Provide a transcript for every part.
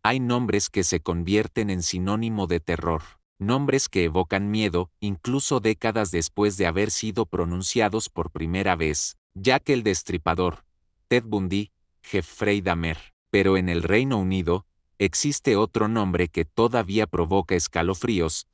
Hay nombres que se convierten en sinónimo de terror. Nombres que evocan miedo, incluso décadas después de haber sido pronunciados por primera vez. Jack el Destripador, Ted Bundy, Jeffrey Dahmer. Pero en el Reino Unido, existe otro nombre que todavía provoca escalofríos,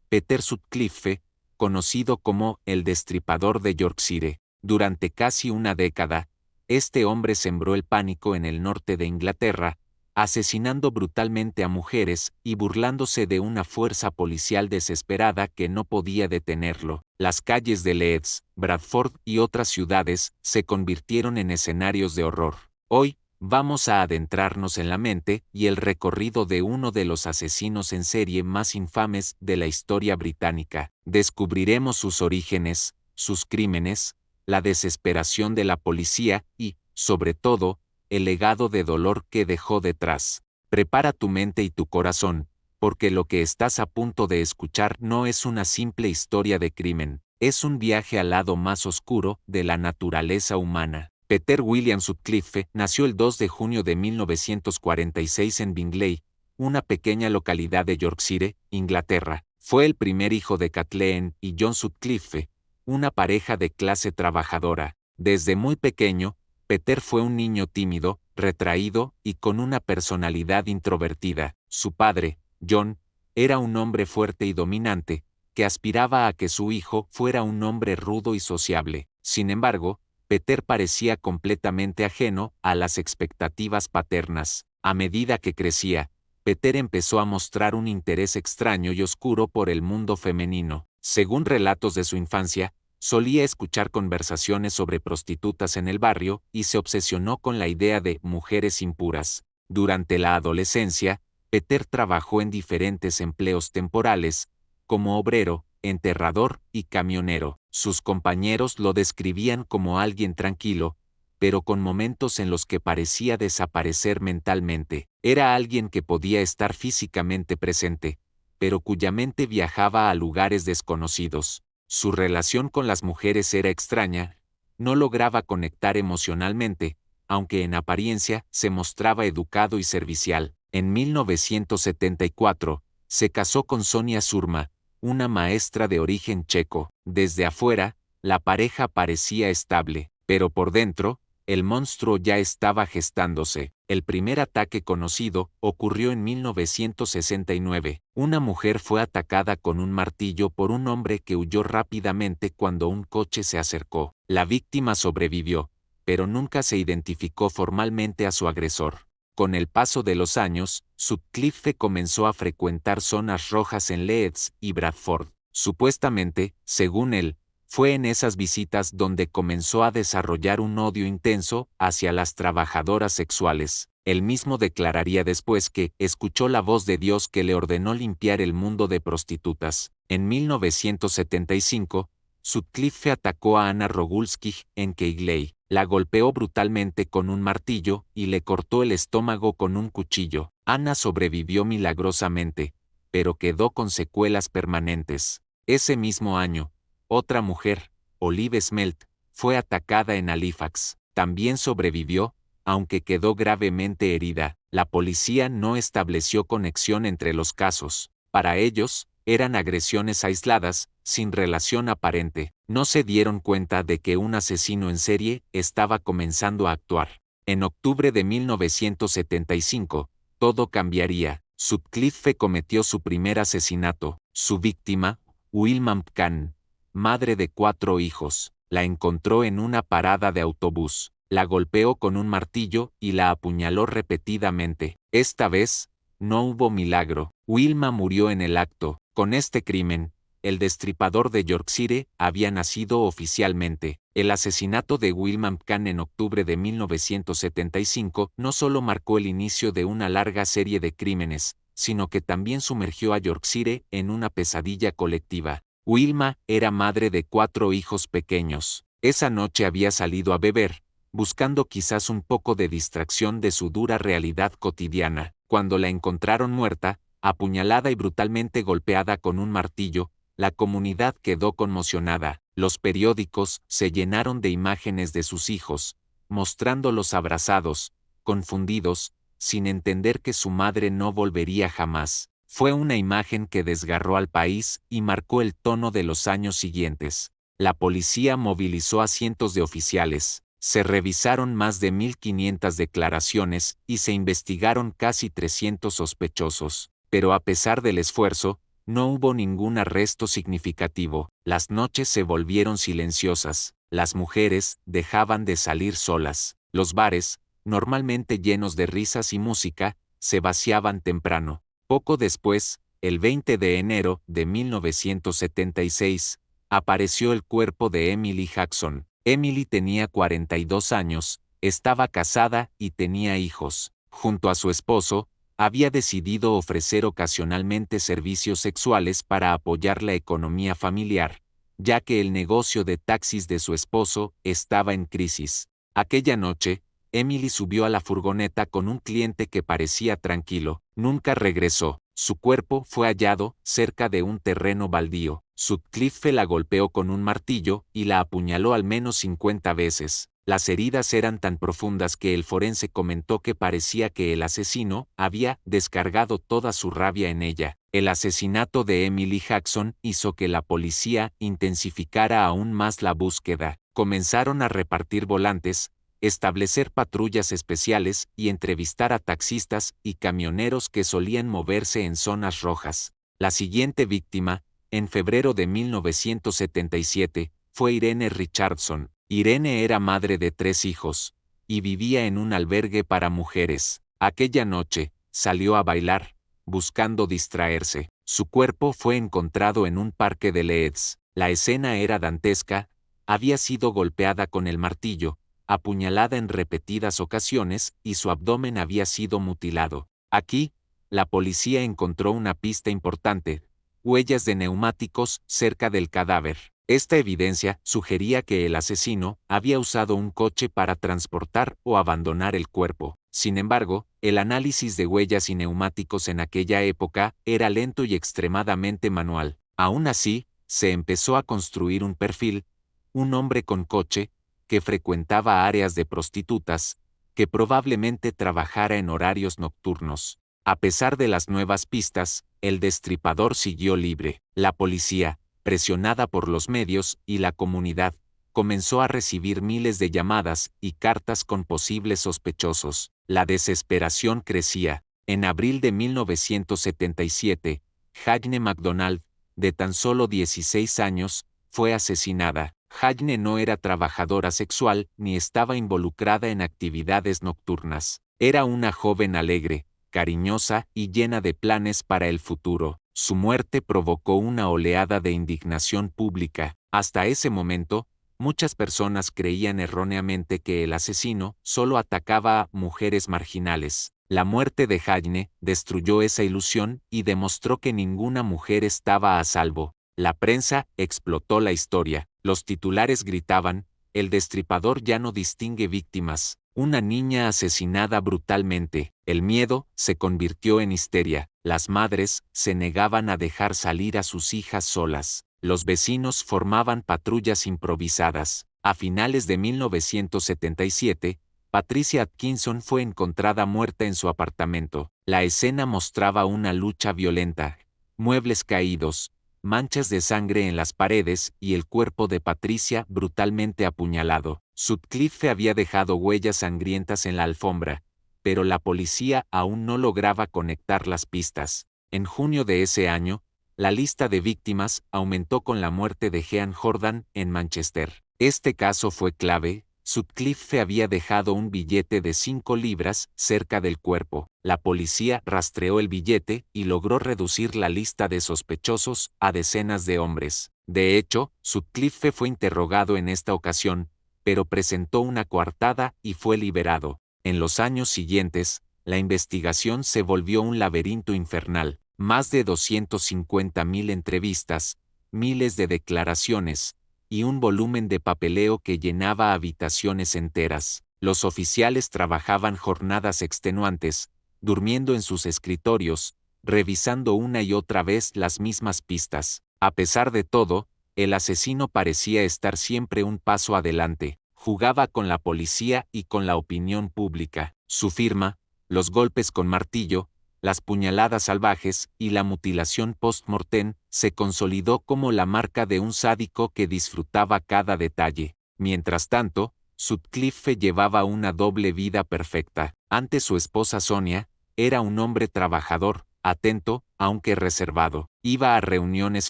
Peter Sutcliffe, conocido como el Destripador de Yorkshire. Durante casi una década, este hombre sembró el pánico en el norte de Inglaterra, asesinando brutalmente a mujeres y burlándose de una fuerza policial desesperada que no podía detenerlo. Las calles de Leeds, Bradford y otras ciudades se convirtieron en escenarios de horror. Hoy, vamos a adentrarnos en la mente y el recorrido de uno de los asesinos en serie más infames de la historia británica. Descubriremos sus orígenes, sus crímenes, la desesperación de la policía y, sobre todo, el legado de dolor que dejó detrás. Prepara tu mente y tu corazón, porque lo que estás a punto de escuchar no es una simple historia de crimen, es un viaje al lado más oscuro de la naturaleza humana. Peter William Sutcliffe nació el 2 de junio de 1946 en Bingley, una pequeña localidad de Yorkshire, Inglaterra. Fue el primer hijo de Kathleen y John Sutcliffe, una pareja de clase trabajadora. Desde muy pequeño, Peter fue un niño tímido, retraído y con una personalidad introvertida. Su padre, John, era un hombre fuerte y dominante, que aspiraba a que su hijo fuera un hombre rudo y sociable. Sin embargo, Peter parecía completamente ajeno a las expectativas paternas. A medida que crecía, Peter empezó a mostrar un interés extraño y oscuro por el mundo femenino. Según relatos de su infancia, solía escuchar conversaciones sobre prostitutas en el barrio y se obsesionó con la idea de mujeres impuras. Durante la adolescencia, Peter trabajó en diferentes empleos temporales, como obrero, enterrador y camionero. Sus compañeros lo describían como alguien tranquilo, pero con momentos en los que parecía desaparecer mentalmente. Era alguien que podía estar físicamente presente, pero cuya mente viajaba a lugares desconocidos. Su relación con las mujeres era extraña, no lograba conectar emocionalmente, aunque en apariencia se mostraba educado y servicial. En 1974, se casó con Sonia Surma, una maestra de origen checo. Desde afuera, la pareja parecía estable, pero por dentro, el monstruo ya estaba gestándose. El primer ataque conocido ocurrió en 1969. Una mujer fue atacada con un martillo por un hombre que huyó rápidamente cuando un coche se acercó. La víctima sobrevivió, pero nunca se identificó formalmente a su agresor. Con el paso de los años, Sutcliffe comenzó a frecuentar zonas rojas en Leeds y Bradford. Supuestamente, según él, fue en esas visitas donde comenzó a desarrollar un odio intenso hacia las trabajadoras sexuales. Él mismo declararía después que escuchó la voz de Dios que le ordenó limpiar el mundo de prostitutas. En 1975, Sutcliffe atacó a Anna Rogulski en Keighley, la golpeó brutalmente con un martillo y le cortó el estómago con un cuchillo. Anna sobrevivió milagrosamente, pero quedó con secuelas permanentes. Ese mismo año, otra mujer, Olive Smelt, fue atacada en Halifax. También sobrevivió, aunque quedó gravemente herida. La policía no estableció conexión entre los casos. Para ellos, eran agresiones aisladas, sin relación aparente. No se dieron cuenta de que un asesino en serie estaba comenzando a actuar. En octubre de 1975, todo cambiaría. Sutcliffe cometió su primer asesinato. Su víctima, Wilma McCann, madre de 4 hijos, la encontró en una parada de autobús, la golpeó con un martillo y la apuñaló repetidamente. Esta vez, no hubo milagro. Wilma murió en el acto. Con este crimen, el Destripador de Yorkshire había nacido oficialmente. El asesinato de Wilma McCann en octubre de 1975 no solo marcó el inicio de una larga serie de crímenes, sino que también sumergió a Yorkshire en una pesadilla colectiva. Wilma era madre de 4 hijos pequeños. Esa noche había salido a beber, buscando quizás un poco de distracción de su dura realidad cotidiana. Cuando la encontraron muerta, apuñalada y brutalmente golpeada con un martillo, la comunidad quedó conmocionada. Los periódicos se llenaron de imágenes de sus hijos, mostrándolos abrazados, confundidos, sin entender que su madre no volvería jamás. Fue una imagen que desgarró al país y marcó el tono de los años siguientes. La policía movilizó a cientos de oficiales, se revisaron más de 1.500 declaraciones y se investigaron casi 300 sospechosos. Pero a pesar del esfuerzo, no hubo ningún arresto significativo. Las noches se volvieron silenciosas, las mujeres dejaban de salir solas, los bares, normalmente llenos de risas y música, se vaciaban temprano. Poco después, el 20 de enero de 1976, apareció el cuerpo de Emily Jackson. Emily tenía 42 años, estaba casada y tenía hijos. Junto a su esposo, había decidido ofrecer ocasionalmente servicios sexuales para apoyar la economía familiar, ya que el negocio de taxis de su esposo estaba en crisis. Aquella noche, Emily subió a la furgoneta con un cliente que parecía tranquilo. Nunca regresó. Su cuerpo fue hallado cerca de un terreno baldío. Sutcliffe la golpeó con un martillo y la apuñaló al menos 50 veces. Las heridas eran tan profundas que el forense comentó que parecía que el asesino había descargado toda su rabia en ella. El asesinato de Emily Jackson hizo que la policía intensificara aún más la búsqueda. Comenzaron a repartir volantes, establecer patrullas especiales y entrevistar a taxistas y camioneros que solían moverse en zonas rojas. La siguiente víctima, en febrero de 1977, fue Irene Richardson. Irene era madre de 3 hijos, y vivía en un albergue para mujeres. Aquella noche, salió a bailar, buscando distraerse. Su cuerpo fue encontrado en un parque de Leeds. La escena era dantesca, había sido golpeada con el martillo, apuñalada en repetidas ocasiones y su abdomen había sido mutilado. Aquí, la policía encontró una pista importante: huellas de neumáticos cerca del cadáver. Esta evidencia sugería que el asesino había usado un coche para transportar o abandonar el cuerpo. Sin embargo, el análisis de huellas y neumáticos en aquella época era lento y extremadamente manual. Aún así, se empezó a construir un perfil: un hombre con coche, que frecuentaba áreas de prostitutas, que probablemente trabajara en horarios nocturnos. A pesar de las nuevas pistas, el destripador siguió libre. La policía, presionada por los medios y la comunidad, comenzó a recibir miles de llamadas y cartas con posibles sospechosos. La desesperación crecía. En abril de 1977, Jayne MacDonald, de tan solo 16 años, fue asesinada. Jayne no era trabajadora sexual ni estaba involucrada en actividades nocturnas. Era una joven alegre, cariñosa y llena de planes para el futuro. Su muerte provocó una oleada de indignación pública. Hasta ese momento, muchas personas creían erróneamente que el asesino solo atacaba a mujeres marginales. La muerte de Jayne destruyó esa ilusión y demostró que ninguna mujer estaba a salvo. La prensa explotó la historia. Los titulares gritaban: el destripador ya no distingue víctimas. Una niña asesinada brutalmente. El miedo se convirtió en histeria. Las madres se negaban a dejar salir a sus hijas solas. Los vecinos formaban patrullas improvisadas. A finales de 1977, Patricia Atkinson fue encontrada muerta en su apartamento. La escena mostraba una lucha violenta: muebles caídos, manchas de sangre en las paredes y el cuerpo de Patricia brutalmente apuñalado. Sutcliffe había dejado huellas sangrientas en la alfombra, pero la policía aún no lograba conectar las pistas. En junio de ese año, la lista de víctimas aumentó con la muerte de Jean Jordan en Manchester. Este caso fue clave. Sutcliffe había dejado un billete de 5 libras cerca del cuerpo. La policía rastreó el billete y logró reducir la lista de sospechosos a decenas de hombres. De hecho, Sutcliffe fue interrogado en esta ocasión, pero presentó una coartada y fue liberado. En los años siguientes, la investigación se volvió un laberinto infernal. Más de 250.000 entrevistas, miles de declaraciones, y un volumen de papeleo que llenaba habitaciones enteras. Los oficiales trabajaban jornadas extenuantes, durmiendo en sus escritorios, revisando una y otra vez las mismas pistas. A pesar de todo, el asesino parecía estar siempre un paso adelante. Jugaba con la policía y con la opinión pública. Su firma, Los golpes con martillo, las puñaladas salvajes y la mutilación post-mortem se consolidó como la marca de un sádico que disfrutaba cada detalle. Mientras tanto, Sutcliffe llevaba una doble vida perfecta. Ante su esposa Sonia, era un hombre trabajador, atento, aunque reservado. Iba a reuniones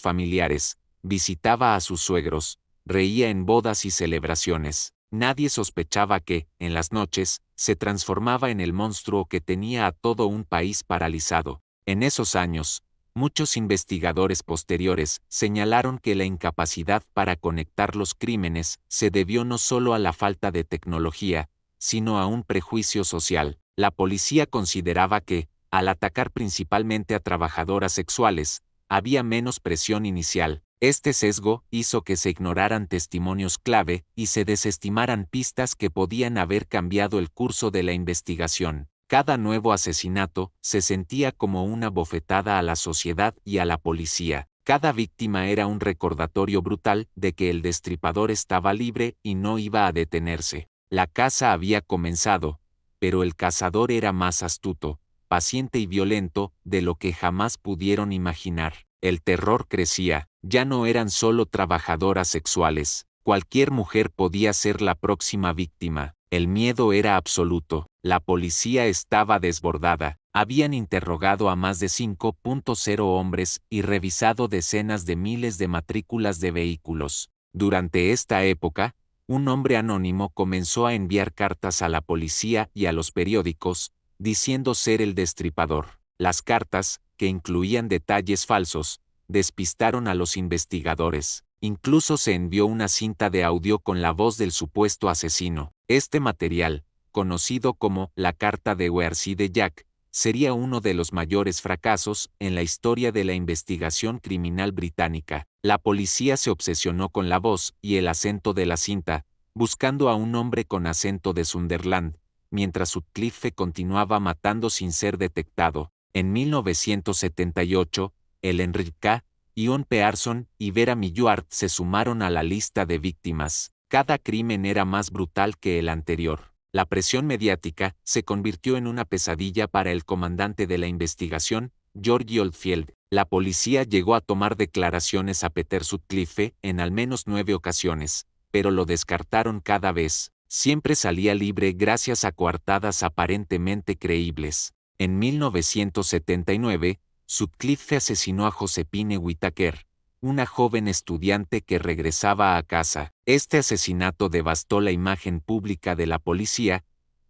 familiares, visitaba a sus suegros, reía en bodas y celebraciones. Nadie sospechaba que, en las noches, se transformaba en el monstruo que tenía a todo un país paralizado. En esos años, muchos investigadores posteriores señalaron que la incapacidad para conectar los crímenes se debió no solo a la falta de tecnología, sino a un prejuicio social. La policía consideraba que, al atacar principalmente a trabajadoras sexuales, había menos presión inicial. Este sesgo hizo que se ignoraran testimonios clave y se desestimaran pistas que podían haber cambiado el curso de la investigación. Cada nuevo asesinato se sentía como una bofetada a la sociedad y a la policía. Cada víctima era un recordatorio brutal de que el destripador estaba libre y no iba a detenerse. La caza había comenzado, pero el cazador era más astuto, paciente y violento de lo que jamás pudieron imaginar. El terror crecía, ya no eran solo trabajadoras sexuales, cualquier mujer podía ser la próxima víctima. El miedo era absoluto, la policía estaba desbordada, habían interrogado a más de 5.0 hombres y revisado decenas de miles de matrículas de vehículos. Durante esta época, un hombre anónimo comenzó a enviar cartas a la policía y a los periódicos, diciendo ser el destripador. Las cartas, que incluían detalles falsos, despistaron a los investigadores. Incluso se envió una cinta de audio con la voz del supuesto asesino. Este material, conocido como la Carta de Wearsey de Jack, sería uno de los mayores fracasos en la historia de la investigación criminal británica. La policía se obsesionó con la voz y el acento de la cinta, buscando a un hombre con acento de Sunderland, mientras Sutcliffe continuaba matando sin ser detectado. En 1978, el Henry K. Ian Pearson y Vera Millward se sumaron a la lista de víctimas. Cada crimen era más brutal que el anterior. La presión mediática se convirtió en una pesadilla para el comandante de la investigación, George Oldfield. La policía llegó a tomar declaraciones a Peter Sutcliffe en al menos 9 ocasiones, pero lo descartaron cada vez. Siempre salía libre gracias a coartadas aparentemente creíbles. En 1979, Sutcliffe asesinó a Josephine Whittaker, una joven estudiante que regresaba a casa. Este asesinato devastó la imagen pública de la policía.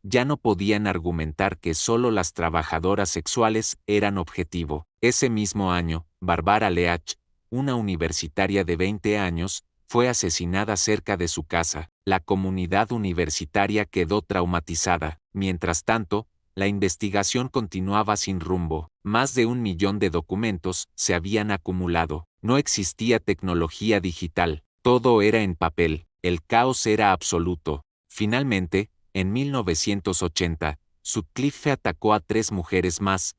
Ya no podían argumentar que solo las trabajadoras sexuales eran objetivo. Ese mismo año, Barbara Leach, una universitaria de 20 años, fue asesinada cerca de su casa. La comunidad universitaria quedó traumatizada. Mientras tanto, la investigación continuaba sin rumbo. Más de 1 millón de documentos se habían acumulado. No existía tecnología digital. Todo era en papel. El caos era absoluto. Finalmente, en 1980, Sutcliffe atacó a 3 mujeres más: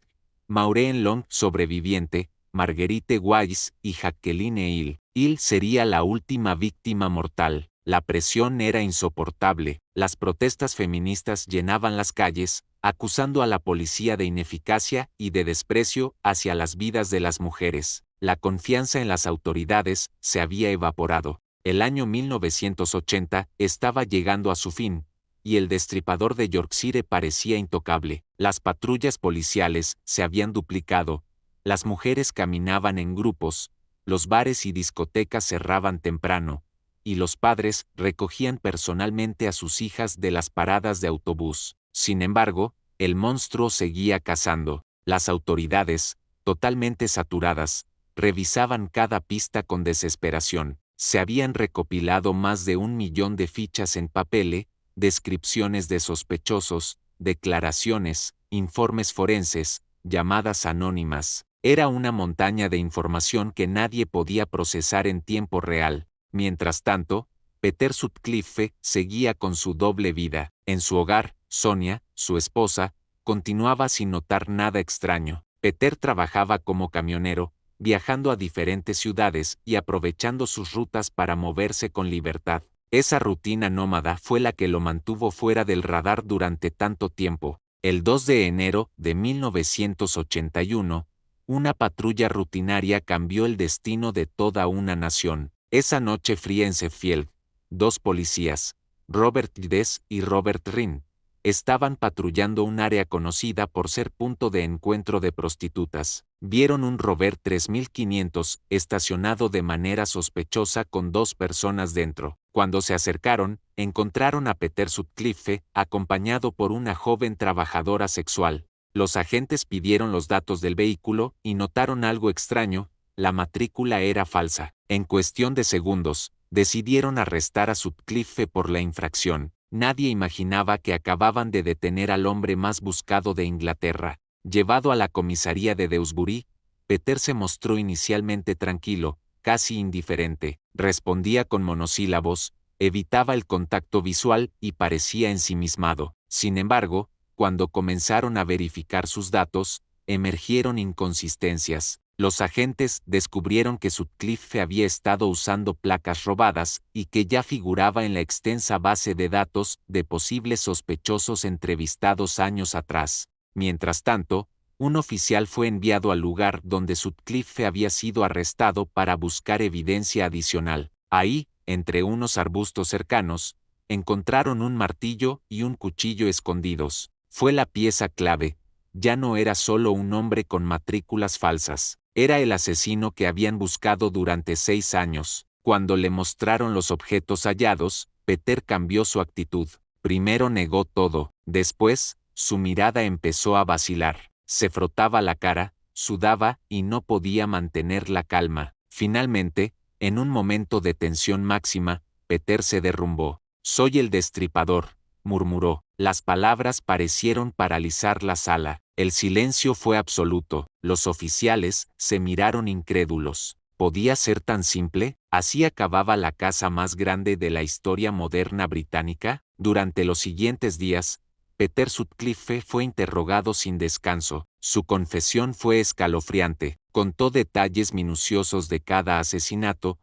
Maureen Long, sobreviviente, Marguerite Weiss y Jacqueline Hill. Hill sería la última víctima mortal. La presión era insoportable. Las protestas feministas llenaban las calles, acusando a la policía de ineficacia y de desprecio hacia las vidas de las mujeres. La confianza en las autoridades se había evaporado. El año 1980 estaba llegando a su fin, y el destripador de Yorkshire parecía intocable. Las patrullas policiales se habían duplicado, las mujeres caminaban en grupos, los bares y discotecas cerraban temprano, y los padres recogían personalmente a sus hijas de las paradas de autobús. Sin embargo, el monstruo seguía cazando. Las autoridades, totalmente saturadas, revisaban cada pista con desesperación. Se habían recopilado más de 1 millón de fichas en papel, descripciones de sospechosos, declaraciones, informes forenses, llamadas anónimas. Era una montaña de información que nadie podía procesar en tiempo real. Mientras tanto, Peter Sutcliffe seguía con su doble vida. En su hogar, Sonia, su esposa, continuaba sin notar nada extraño. Peter trabajaba como camionero, viajando a diferentes ciudades y aprovechando sus rutas para moverse con libertad. Esa rutina nómada fue la que lo mantuvo fuera del radar durante tanto tiempo. El 2 de enero de 1981, una patrulla rutinaria cambió el destino de toda una nación. Esa noche fría en Sheffield, dos policías, Robert Dess y Robert Rhin, estaban patrullando un área conocida por ser punto de encuentro de prostitutas. Vieron un Rover 3500 estacionado de manera sospechosa con dos personas dentro. Cuando se acercaron, encontraron a Peter Sutcliffe, acompañado por una joven trabajadora sexual. Los agentes pidieron los datos del vehículo y notaron algo extraño: la matrícula era falsa. En cuestión de segundos, decidieron arrestar a Sutcliffe por la infracción. Nadie imaginaba que acababan de detener al hombre más buscado de Inglaterra. Llevado a la comisaría de Dewsbury, Peter se mostró inicialmente tranquilo, casi indiferente, respondía con monosílabos, evitaba el contacto visual y parecía ensimismado. Sin embargo, cuando comenzaron a verificar sus datos, emergieron inconsistencias. Los agentes descubrieron que Sutcliffe había estado usando placas robadas y que ya figuraba en la extensa base de datos de posibles sospechosos entrevistados años atrás. Mientras tanto, un oficial fue enviado al lugar donde Sutcliffe había sido arrestado para buscar evidencia adicional. Ahí, entre unos arbustos cercanos, encontraron un martillo y un cuchillo escondidos. Fue la pieza clave. Ya no era solo un hombre con matrículas falsas. Era el asesino que habían buscado durante 6 años. Cuando le mostraron los objetos hallados, Peter cambió su actitud. Primero negó todo. Después, su mirada empezó a vacilar. Se frotaba la cara, sudaba y no podía mantener la calma. Finalmente, en un momento de tensión máxima, Peter se derrumbó. «Soy el destripador», murmuró. Las palabras parecieron paralizar la sala. El silencio fue absoluto. Los oficiales se miraron incrédulos. ¿Podía ser tan simple? ¿Así acababa la casa más grande de la historia moderna británica? Durante los siguientes días, Peter Sutcliffe fue interrogado sin descanso. Su confesión fue escalofriante. Contó detalles minuciosos de cada asesinato,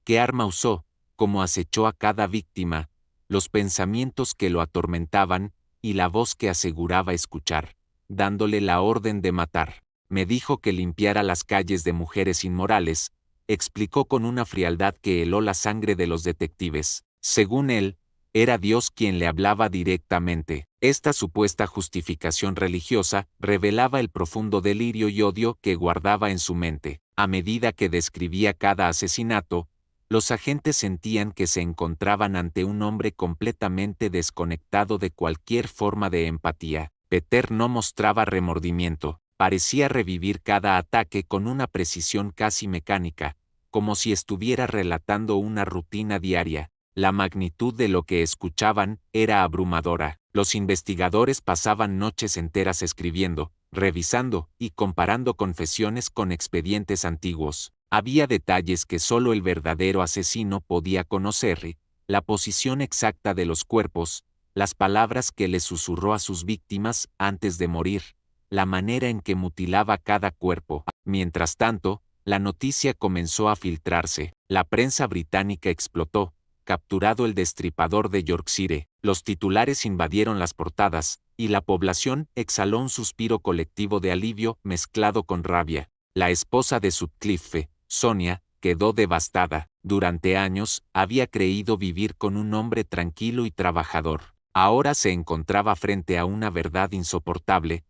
qué arma usó, cómo acechó a cada víctima, los pensamientos que lo atormentaban y la voz que aseguraba escuchar, dándole la orden de matar. Me dijo que limpiara las calles de mujeres inmorales, explicó con una frialdad que heló la sangre de los detectives. Según él, era Dios quien le hablaba directamente. Esta supuesta justificación religiosa revelaba el profundo delirio y odio que guardaba en su mente. A medida que describía cada asesinato, los agentes sentían que se encontraban ante un hombre completamente desconectado de cualquier forma de empatía. Peter no mostraba remordimiento, parecía revivir cada ataque con una precisión casi mecánica, como si estuviera relatando una rutina diaria. La magnitud de lo que escuchaban era abrumadora. Los investigadores pasaban noches enteras escribiendo, revisando y comparando confesiones con expedientes antiguos. Había detalles que solo el verdadero asesino podía conocer: la posición exacta de los cuerpos, las palabras que le susurró a sus víctimas antes de morir, la manera en que mutilaba cada cuerpo. Mientras tanto, la noticia comenzó a filtrarse. La prensa británica explotó. Capturado el destripador de Yorkshire. Los titulares invadieron las portadas, y la población exhaló un suspiro colectivo de alivio mezclado con rabia. La esposa de Sutcliffe, Sonia, quedó devastada. Durante años, había creído vivir con un hombre tranquilo y trabajador. Ahora se encontraba frente a una verdad insoportable.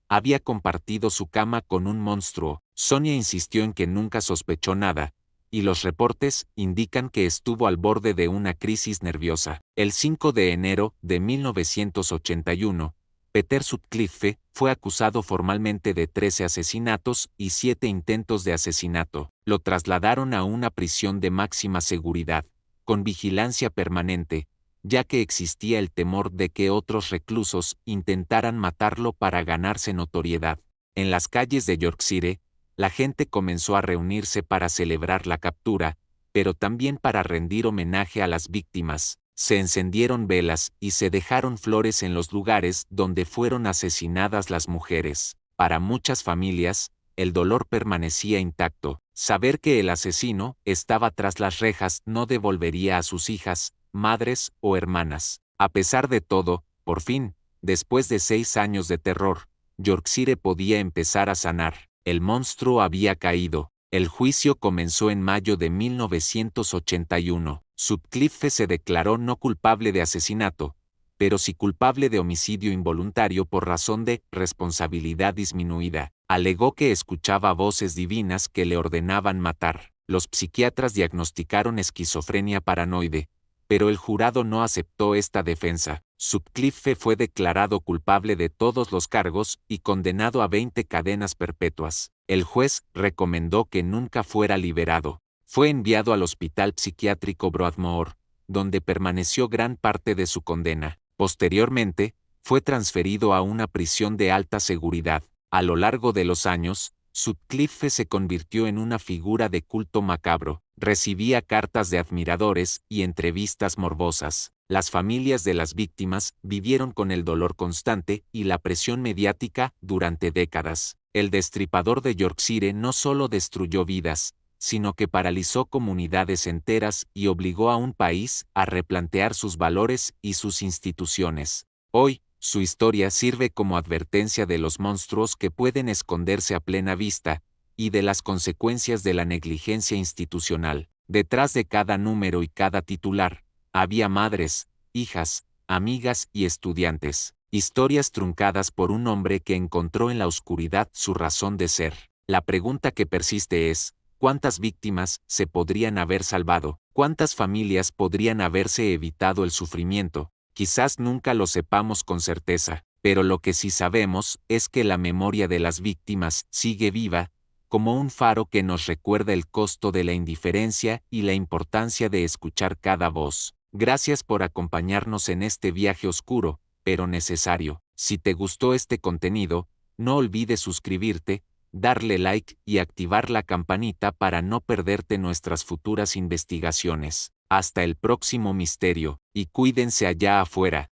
Había compartido su cama con un monstruo. Sonia insistió en que nunca sospechó nada, y los reportes indican que estuvo al borde de una crisis nerviosa. El 5 de enero de 1981, Peter Sutcliffe fue acusado formalmente de 13 asesinatos y 7 intentos de asesinato. Lo trasladaron a una prisión de máxima seguridad, con vigilancia permanente, ya que existía el temor de que otros reclusos intentaran matarlo para ganarse notoriedad. En las calles de Yorkshire, la gente comenzó a reunirse para celebrar la captura, pero también para rendir homenaje a las víctimas. Se encendieron velas y se dejaron flores en los lugares donde fueron asesinadas las mujeres. Para muchas familias, el dolor permanecía intacto. Saber que el asesino estaba tras las rejas no devolvería a sus hijas, madres o hermanas. A pesar de todo, por fin, Después de 6 años de terror, Yorkshire podía empezar a sanar. El monstruo había caído. El juicio comenzó en mayo de 1981. Sutcliffe se declaró no culpable de asesinato, pero sí culpable de homicidio involuntario por razón de responsabilidad disminuida. Alegó que escuchaba voces divinas que le ordenaban matar. Los psiquiatras diagnosticaron esquizofrenia paranoide, pero el jurado no aceptó esta defensa. Sutcliffe fue declarado culpable de todos los cargos y condenado a 20 cadenas perpetuas. El juez recomendó que nunca fuera liberado. Fue enviado al hospital psiquiátrico Broadmoor, donde permaneció gran parte de su condena. Posteriormente, fue transferido a una prisión de alta seguridad. A lo largo de los años, Sutcliffe se convirtió en una figura de culto macabro. Recibía cartas de admiradores y entrevistas morbosas. Las familias de las víctimas vivieron con el dolor constante y la presión mediática durante décadas. El destripador de Yorkshire no solo destruyó vidas, sino que paralizó comunidades enteras y obligó a un país a replantear sus valores y sus instituciones. Hoy, su historia sirve como advertencia de los monstruos que pueden esconderse a plena vista, y de las consecuencias de la negligencia institucional. Detrás de cada número y cada titular, había madres, hijas, amigas y estudiantes. Historias truncadas por un hombre que encontró en la oscuridad su razón de ser. La pregunta que persiste es, ¿cuántas víctimas se podrían haber salvado? ¿Cuántas familias podrían haberse evitado el sufrimiento? Quizás nunca lo sepamos con certeza, pero lo que sí sabemos es que la memoria de las víctimas sigue viva, como un faro que nos recuerda el costo de la indiferencia y la importancia de escuchar cada voz. Gracias por acompañarnos en este viaje oscuro, pero necesario. Si te gustó este contenido, no olvides suscribirte, darle like y activar la campanita para no perderte nuestras futuras investigaciones. Hasta el próximo misterio, y cuídense allá afuera.